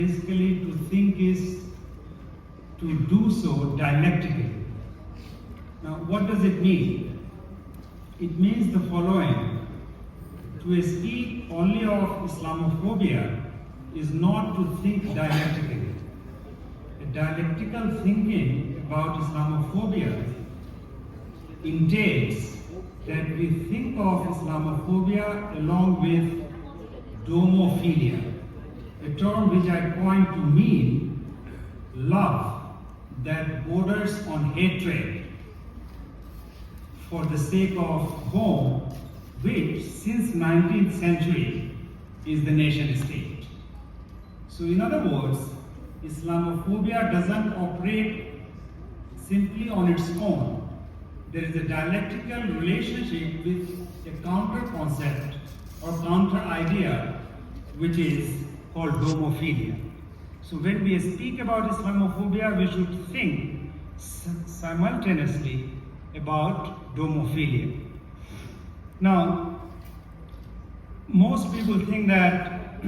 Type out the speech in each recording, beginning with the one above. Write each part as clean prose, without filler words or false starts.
Basically, to think is to do so dialectically. Now, what does it mean? It means the following. To speak only of Islamophobia is not to think dialectically. A dialectical thinking about Islamophobia entails that we think of Islamophobia along with domophilia, a term which I coined to mean love that borders on hatred for the sake of home, which since 19th century is the nation state. So in other words, Islamophobia doesn't operate simply on its own. There is a dialectical relationship with a counter concept or counter idea which is called domophilia. So when we speak about Islamophobia, we should think simultaneously about domophilia. Now, most people think that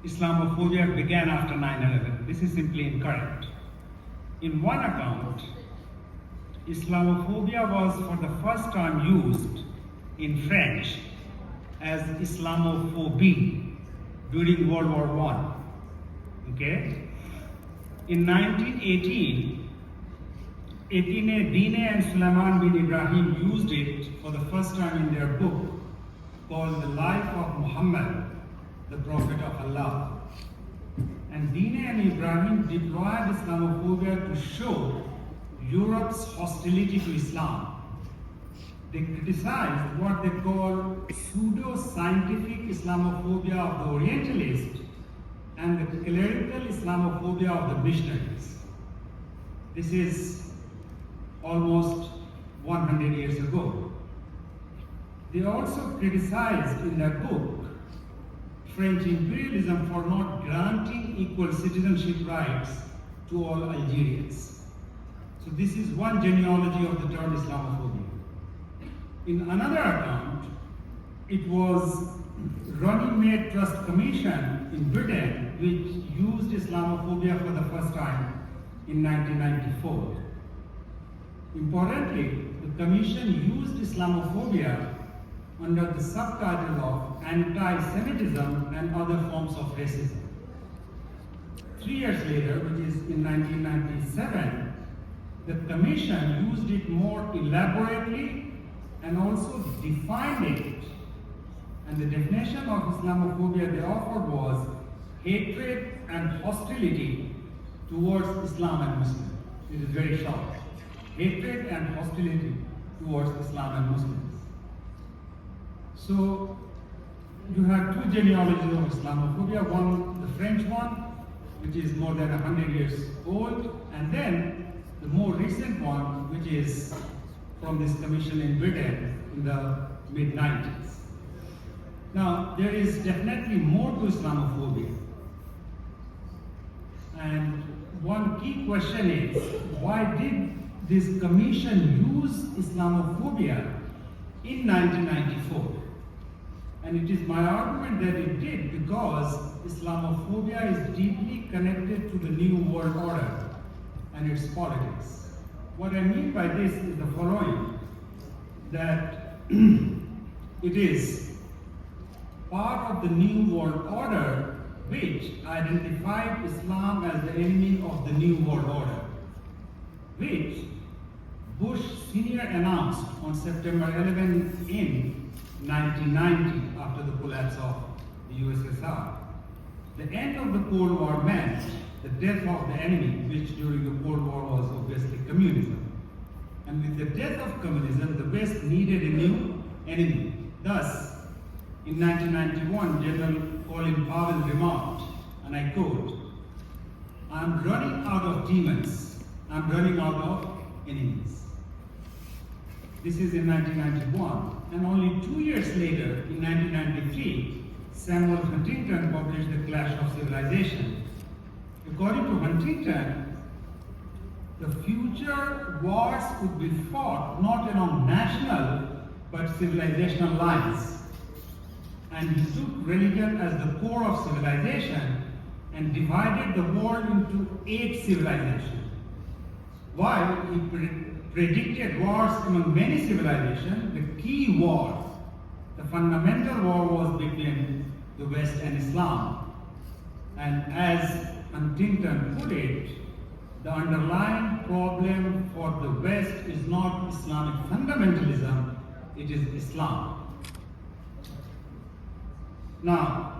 Islamophobia began after 9/11. This is simply incorrect. In one account, Islamophobia was for the first time used in French as Islamophobie during World War I. Okay? In 1918, Dine and Sulaiman bin Ibrahim used it for the first time in their book called The Life of Muhammad, the Prophet of Allah. And Dine and Ibrahim deployed Islamophobia to show Europe's hostility to Islam. They criticized what they call pseudo-scientific Islamophobia of the Orientalists and the clerical Islamophobia of the missionaries. This is almost 100 years ago. They also criticized in their book French imperialism for not granting equal citizenship rights to all Algerians. So this is one genealogy of the term Islamophobia. In another account, it was Runnymede Trust Commission in Britain which used Islamophobia for the first time in 1994. Importantly, the Commission used Islamophobia under the subtitle of anti-Semitism and other forms of racism. 3 years later, which is in 1997, the Commission used it more elaborately and also defined it. And the definition of Islamophobia they offered was hatred and hostility towards Islam and Muslims. It is very short. Hatred and hostility towards Islam and Muslims. So you have two genealogies of Islamophobia. One, the French one, which is more than 100 years old, and then the more recent one, which is from this commission in Britain in the mid-90s. Now, there is definitely more to Islamophobia. And one key question is, why did this commission use Islamophobia in 1994? And it is my argument that it did because Islamophobia is deeply connected to the New World Order and its politics. What I mean by this is the following, that it is part of the New World Order which identified Islam as the enemy of the New World Order, which Bush Sr. announced on September 11 in 1990 after the collapse of the USSR. The end of the Cold War meant the death of the enemy, which during the Cold War was obviously communism. And with the death of communism, the West needed a new enemy. Thus, in 1991, General Colin Powell remarked, and I quote, "I'm running out of demons, I'm running out of enemies." This is in 1991. And only 2 years later, in 1993, Samuel Huntington published The Clash of Civilization. According to Huntington, the future wars would be fought not along national but civilizational lines. And he took religion as the core of civilization and divided the world into 8 civilizations. While he predicted wars among many civilizations, the key war, the fundamental war, was between the West and Islam. And as Huntington put it, the underlying problem for the West is not Islamic fundamentalism, it is Islam. Now,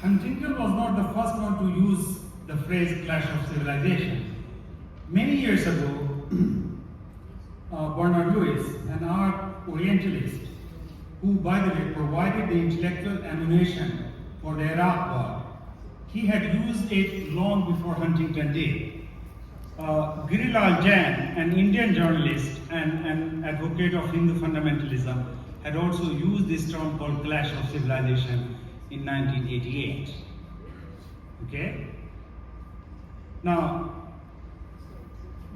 Huntington was not the first one to use the phrase clash of civilization. Many years ago, Bernard Lewis, an art Orientalist, who, by the way, provided the intellectual ammunition for the Iraq war, he had used it long before Huntington did. Girilal Jain, an Indian journalist and advocate of Hindu fundamentalism, had also used this term called clash of civilization in 1988. Okay? Now,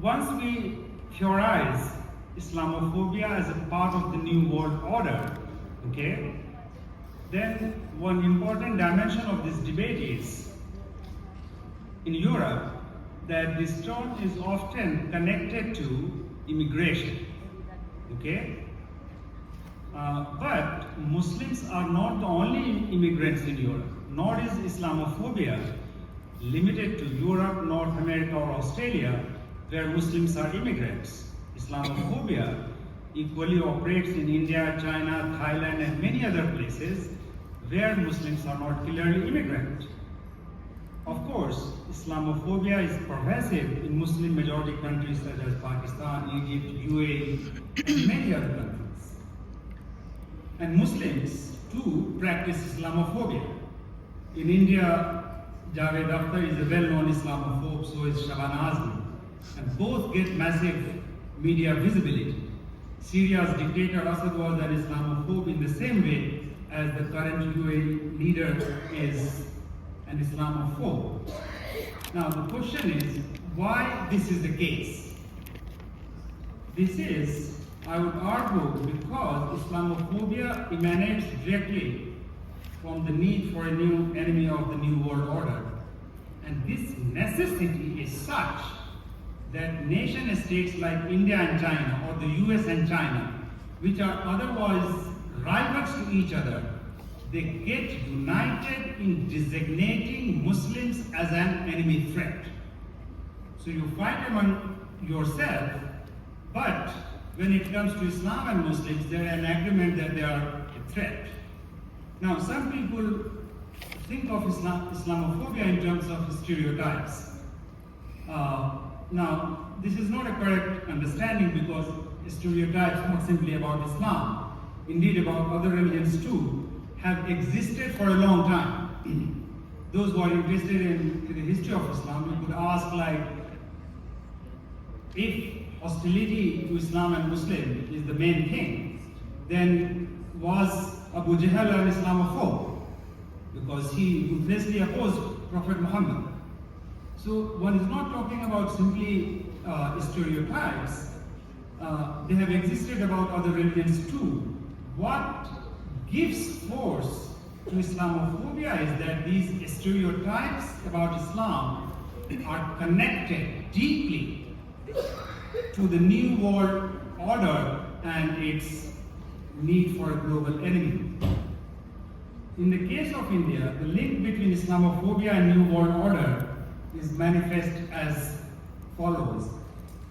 once we theorize Islamophobia as a part of the New World Order, okay, then one important dimension of this debate is, in Europe, that this term is often connected to immigration, okay? But Muslims are not the only immigrants in Europe, nor is Islamophobia limited to Europe, North America, or Australia, where Muslims are immigrants. Islamophobia equally operates in India, China, Thailand, and many other places where Muslims are not clearly immigrant. Of course, Islamophobia is pervasive in Muslim majority countries such as Pakistan, Egypt, UAE, and many other countries. And Muslims too practice Islamophobia. In India, Javed Akhtar is a well-known Islamophobe, so is Shaban Azmi, and both get massive media visibility. Syria's dictator Assad was an Islamophobe in the same way as the current UAE leader is an Islamophobe. Now the question is, why this is the case? This is, I would argue, because Islamophobia emanates directly from the need for a new enemy of the New World Order. And this necessity is such that nation states like India and China, or the US and China, which are otherwise rivals to each other, they get united in designating Muslims as an enemy threat. So you fight among yourself, but when it comes to Islam and Muslims, there is an agreement that they are a threat. Now, some people think of Islamophobia in terms of stereotypes. Now, this is not a correct understanding because stereotypes are not simply about Islam, indeed about other religions too, have existed for a long time. Those who are interested in the history of Islam, you could ask, like, if hostility to Islam and Muslim is the main thing, then was Abu Jahl an Islamophobe? Because he ruthlessly opposed Prophet Muhammad. So one is not talking about simply stereotypes. They have existed about other religions too. What gives force to Islamophobia is that these stereotypes about Islam are connected deeply to the New World Order and its need for a global enemy. In the case of India, the link between Islamophobia and New World Order is manifest as follows.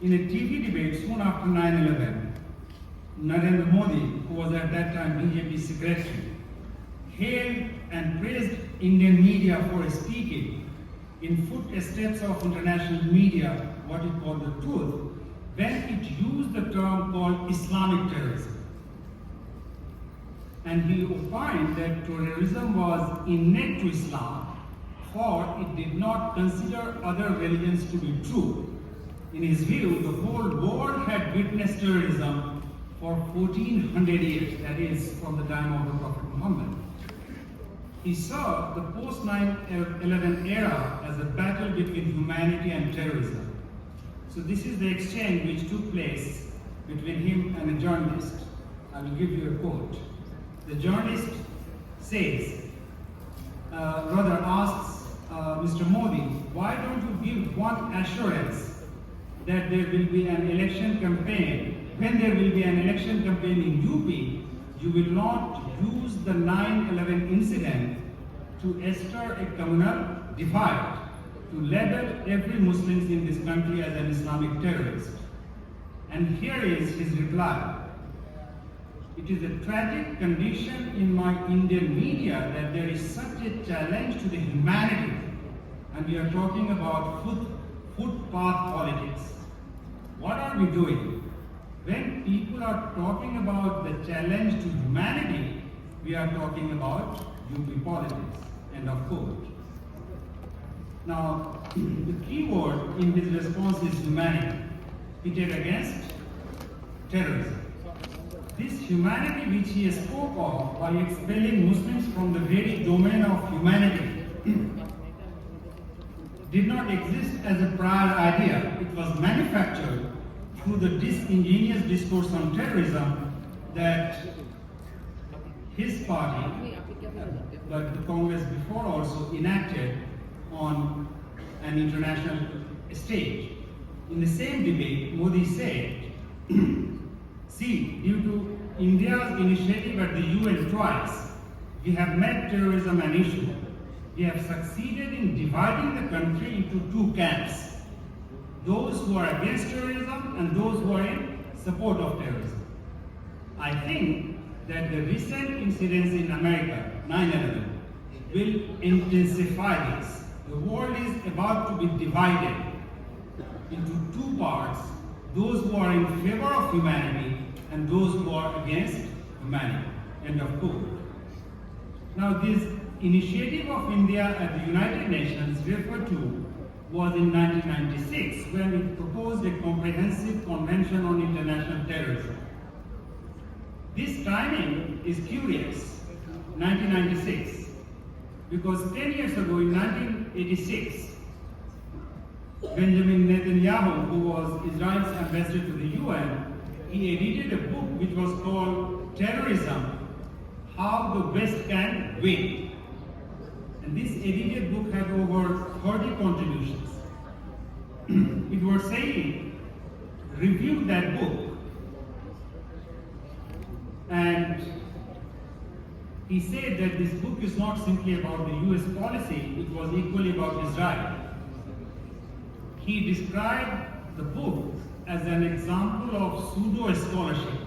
In a TV debate soon after 9/11, Narendra Modi, who was at that time BJP secretary, hailed and praised Indian media for speaking in footsteps of international media, what it called the truth, when it used the term called Islamic terrorism. And he opined that terrorism was innate to Islam, for it did not consider other religions to be true. In his view, the whole world had witnessed terrorism for 1400 years, that is, from the time of the Prophet Muhammad. He saw the post-9/11 era as a battle between humanity and terrorism. So this is the exchange which took place between him and a journalist. I will give you a quote. The journalist says, asks Mr. Modi, why don't you give one assurance that there will be an election campaign? When there will be an election campaign in UP, you will not use the 9/11 incident to stir a communal divide, to label every Muslim in this country as an Islamic terrorist. And here is his reply. It is a tragic condition in my Indian media that there is such a challenge to the humanity, and we are talking about footpath politics. What are we doing? When people are talking about the challenge to humanity, we are talking about UP politics, end of quote. Now, the key word in his response is humanity, pitted against terrorism. This humanity which he spoke of by expelling Muslims from the very domain of humanity did not exist as a prior idea. It was manufactured through the disingenuous discourse on terrorism that his party, but the Congress before also enacted on an international stage. In the same debate, Modi said, see, due to India's initiative at the UN twice, we have made terrorism an issue. We have succeeded in dividing the country into two camps. Those who are against terrorism and those who are in support of terrorism. I think that the recent incidents in America, 9/11, will intensify this. The world is about to be divided into two parts, those who are in favor of humanity and those who are against humanity. End of quote. Now this initiative of India at the United Nations referred to was in 1996 when it proposed a comprehensive convention on international terrorism. This timing is curious, 1996, because 10 years ago in 1986, Benjamin Netanyahu, who was Israel's ambassador to the UN, he edited a book which was called Terrorism, How the West Can Win. And this edited book had over 30 contributions. It was saying, review that book. And he said that this book is not simply about the US policy, it was equally about Israel. He described the book as an example of pseudo-scholarship.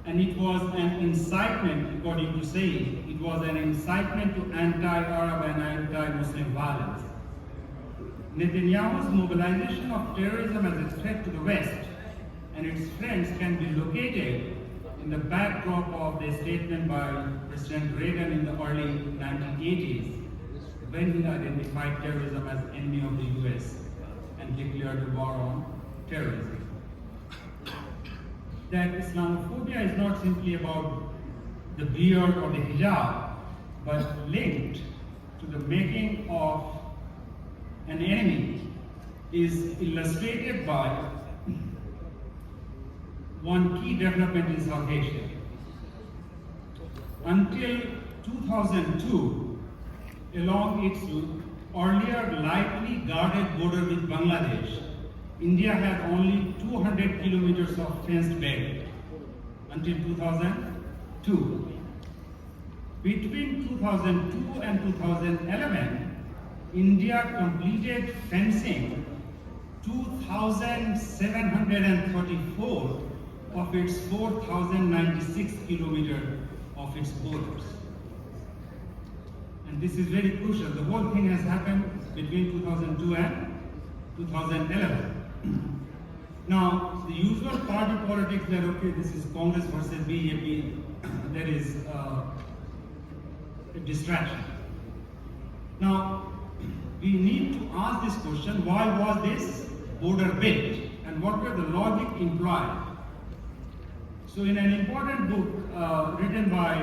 And it was an incitement, according to saying, it was an incitement to anti-Arab and anti-Muslim violence. Netanyahu's mobilization of terrorism as a threat to the West and its friends can be located in the backdrop of the statement by President Reagan in the early 1980s, when he identified terrorism as enemy of the US and declared a war on terrorism. That Islamophobia is not simply about the beard or the hijab, but linked to the making of an enemy is illustrated by one key development in South Asia. Until 2002, along its earlier lightly guarded border with Bangladesh, India had only 200 kilometers of fenced belt until 2002. Between 2002 and 2011, India completed fencing 2,734 of its 4,096 kilometers of its borders. And this is very crucial. The whole thing has happened between 2002 and 2011. Now, the usual party politics that, okay, this is Congress versus BJP, there is a distraction. Now, we need to ask this question, why was this border built? And what were the logic implied? So in an important book written by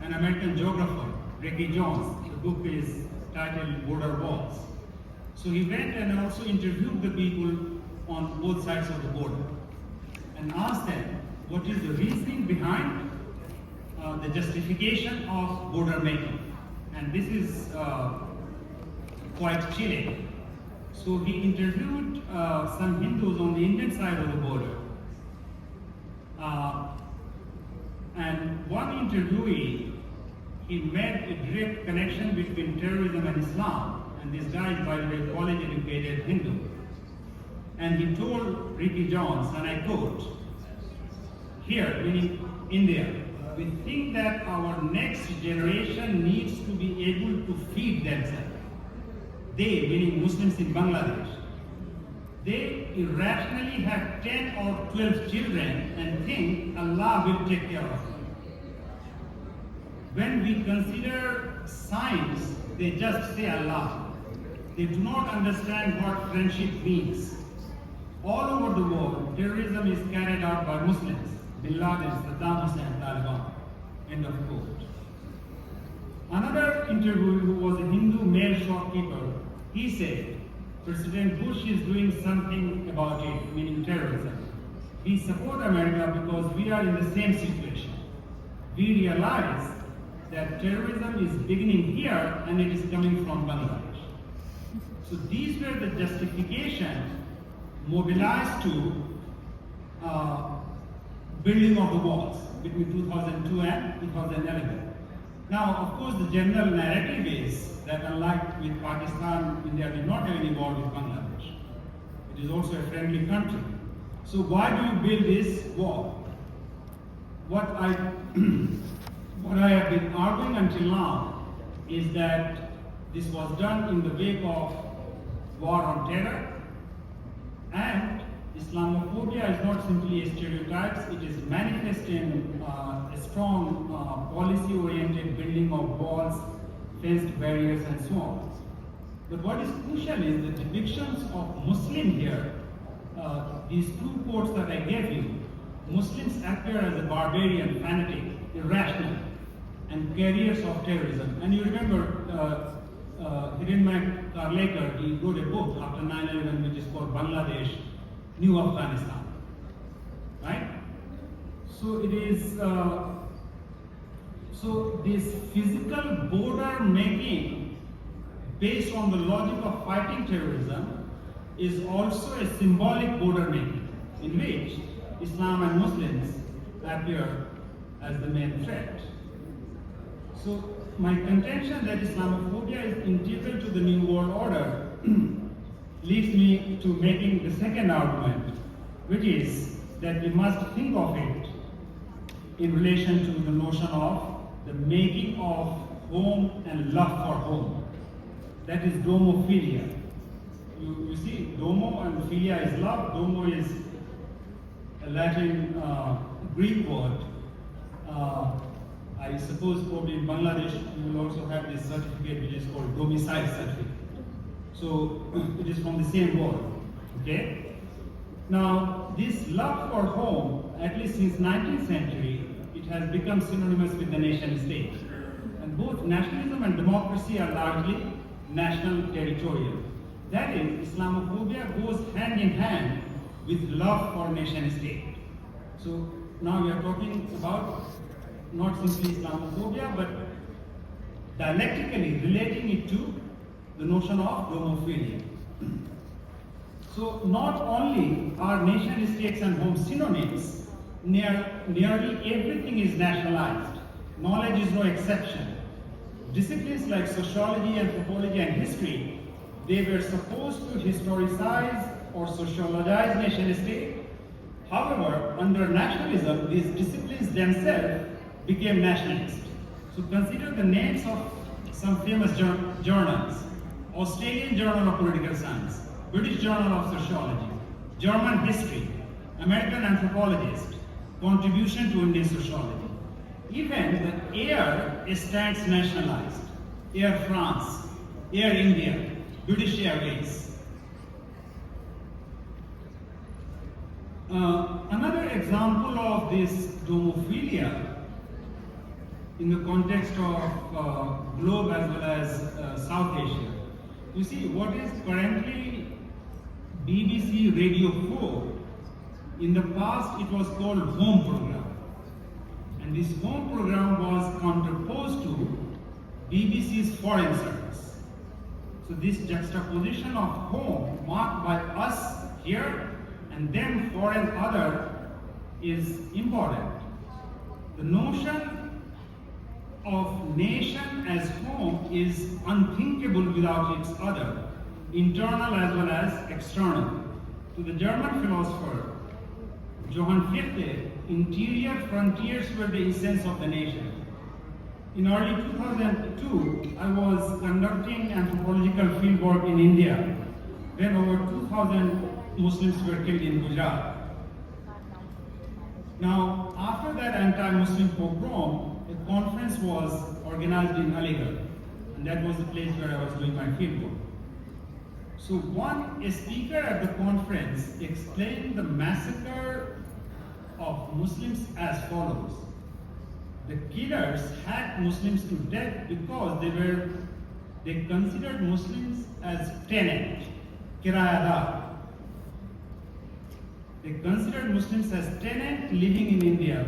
an American geographer, Ricky Jones, the book is titled Border Walls. So he went and also interviewed the people on both sides of the border and asked them what is the reasoning behind the justification of border making. And this is quite chilling. So he interviewed some Hindus on the Indian side of the border. And one interviewee, he made a direct connection between terrorism and Islam. And this guy is, by the way, college-educated Hindu. And he told Ricky Jones, and I quote, here, meaning India, we think that our next generation needs to be able to feed themselves. They, meaning Muslims in Bangladesh, they irrationally have 10 or 12 children and think Allah will take care of them. When we consider science, they just say Allah. They do not understand what friendship means. All over the world, terrorism is carried out by Muslims. Bin Laden, Saddam Hussein, Taliban. End of quote. Another interviewer who was a Hindu male shopkeeper, he said, President Bush is doing something about it, meaning terrorism. We support America because we are in the same situation. We realize that terrorism is beginning here and it is coming from Bangladesh. So these were the justifications mobilized to building of the walls between 2002 and 2011. Now, of course, the general narrative is that unlike with Pakistan, India did not have any war with Bangladesh. It is also a friendly country. So why do you build this wall? What I have been arguing until now is that this was done in the wake of war on terror, and Islamophobia is not simply a stereotype, it is manifesting a strong policy-oriented building of walls, fenced barriers and so on. But what is crucial is the depictions of Muslim here, these two quotes that I gave you, Muslims appear as a barbarian, fanatic, irrational, and carriers of terrorism. And you remember Hirenmai Karlekar, he wrote a book after 9/11 which is called Bangladesh, New Afghanistan, right? So it is, so this physical border making based on the logic of fighting terrorism is also a symbolic border making in which Islam and Muslims appear as the main threat. So my contention that Islamophobia is integral to the New World Order leads me to making the second argument, which is that we must think of it in relation to the notion of the making of home and love for home. That is domophilia. You see, domo and philia is love. Domo is a Latin Greek word. I suppose probably in Bangladesh you will also have this certificate which is called domicile certificate. So it is from the same word, okay? Now this love for home, at least since 19th century, it has become synonymous with the nation state. And both nationalism and democracy are largely national territorial. That is, Islamophobia goes hand in hand with love for nation state. So now we are talking about not simply Islamophobia, but dialectically relating it to the notion of domophilia. So not only are nation states and home synonyms, nearly everything is nationalized. Knowledge is no exception. Disciplines like sociology, anthropology, and history, they were supposed to historicize or sociologize nation state. However, under nationalism, these disciplines themselves became nationalist. So consider the names of some famous journals: Australian Journal of Political Science, British Journal of Sociology, German History, American Anthropologist, Contribution to Indian Sociology. Even the air stands nationalized. Air France, Air India, British Airways. Another example of this domophilia in the context of globe as well as South Asia. You see, what is currently BBC Radio 4, in the past it was called Home Program. And this Home Program was contraposed to BBC's Foreign Service. So this juxtaposition of home marked by us here and them for an other is important. The notion of nation as home is unthinkable without its other, internal as well as external. To the German philosopher Johann Fichte, interior frontiers were the essence of the nation. In early 2002, I was conducting anthropological fieldwork in India when over 2,000 Muslims were killed in Gujarat. Now, after that anti-Muslim pogrom, a conference was organized in Aligarh, and that was the place where I was doing my fieldwork. So a speaker at the conference explained the massacre of Muslims as follows. The killers hacked Muslims to death because they considered Muslims as tenant, kirayadar. They considered Muslims as tenant living in India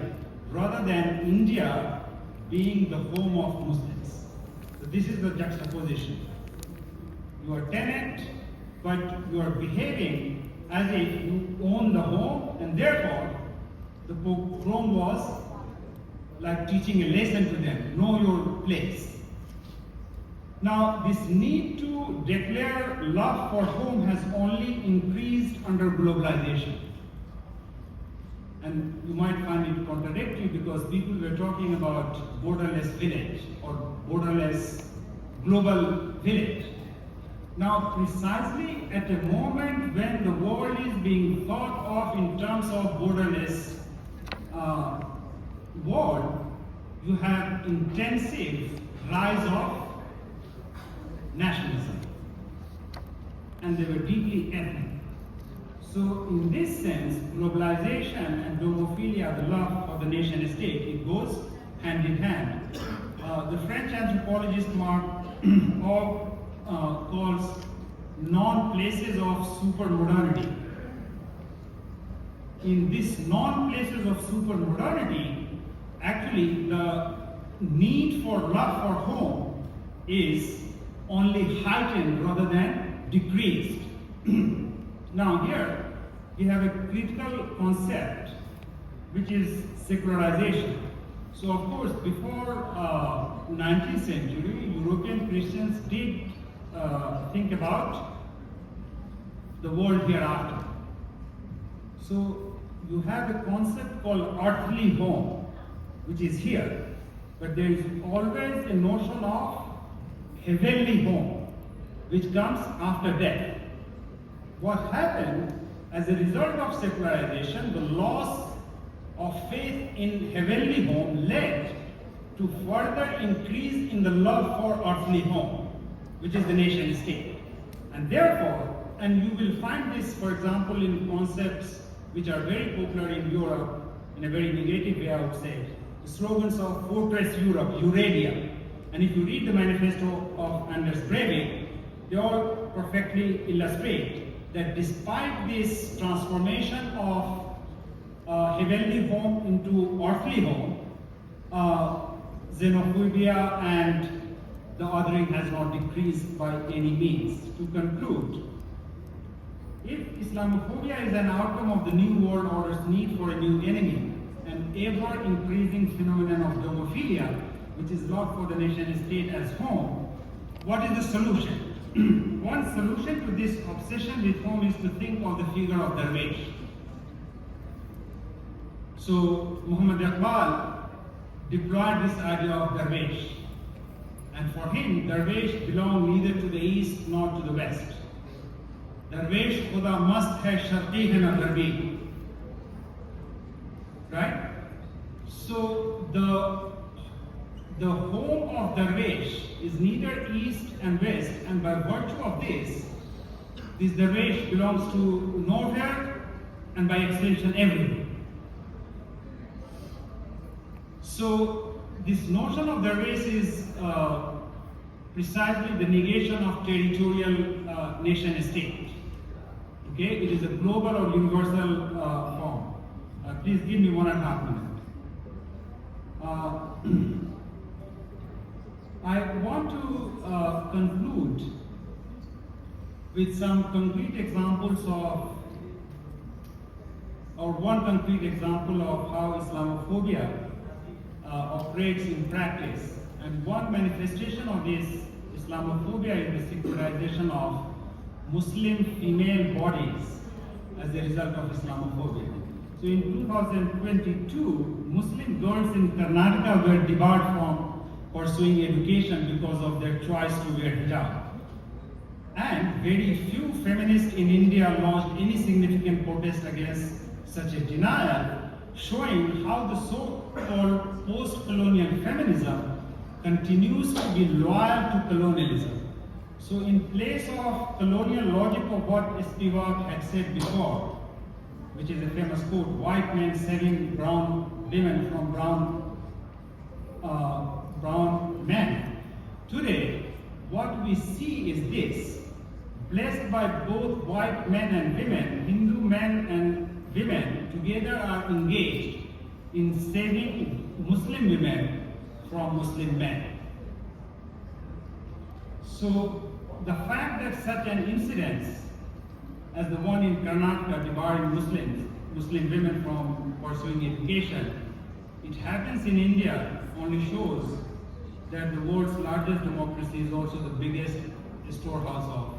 rather than India being the home of Muslims. So this is the juxtaposition. You are tenant, but you are behaving as if you own the home, and therefore the pogrom was like teaching a lesson to them, know your place. Now, this need to declare love for home has only increased under globalization. And you might find it contradictory because people were talking about borderless village or borderless global village. Now, precisely at a moment when the world is being thought of in terms of borderless world, you have intensive rise of nationalism, and they were deeply ethnic. So in this sense, globalization and domophilia, the love of the nation state, it goes hand in hand. The French anthropologist Marc Aub calls non-places of supermodernity. In this non-places of supermodernity, actually the need for love for home is only heightened rather than decreased. Now here we have a critical concept which is secularization. So of course before 19th century, European Christians did think about the world hereafter. So you have a concept called earthly home, which is here, but there is always a notion of heavenly home, which comes after death. What happened as a result of secularization, the loss of faith in heavenly home led to further increase in the love for earthly home, which is the nation state. And therefore, and you will find this, for example, in concepts which are very popular in Europe, in a very negative way, I would say, the slogans of Fortress Europe, Euradia. And if you read the manifesto of Anders Breivik, they all perfectly illustrate that despite this transformation of heavenly home into earthly home, xenophobia and the othering has not decreased by any means. To conclude, if Islamophobia is an outcome of the New World Order's need for a new enemy, an ever-increasing phenomenon of domophilia, which is love for the nation state as home, what is the solution? One solution to this obsession with home is to think of the figure of Darwish. So Muhammad Iqbal deployed this idea of Darwish. And for him, Darwish belonged neither to the east nor to the west. Darwish Khuda mast hai sharqi hai na gharbi. Right? So the home of Darwish is neither east and west, and by virtue of this Darwish belongs to nowhere and by extension everywhere. So this notion of Darwish is precisely the negation of territorial nation state. Okay, it is a global or universal form. Please give me 1.5 minutes. I want to conclude with some concrete examples of, or one concrete example of how Islamophobia operates in practice. And one manifestation of this Islamophobia is the secularization of Muslim female bodies as a result of Islamophobia. So in 2022, Muslim girls in Karnataka were debarred from pursuing education because of their choice to wear hijab. And very few feminists in India launched any significant protest against such a denial, showing how the so-called post-colonial feminism continues to be loyal to colonialism. So in place of colonial logic of what Spivak had said before, which is a famous quote, white men saving brown women from brown men. Today, what we see is this: blessed by both white men and women, Hindu men and women together are engaged in saving Muslim women from Muslim men. So the fact that such an incident as the one in Karnataka debarring Muslim women from pursuing education, it happens in India only shows that the world's largest democracy is also the biggest storehouse of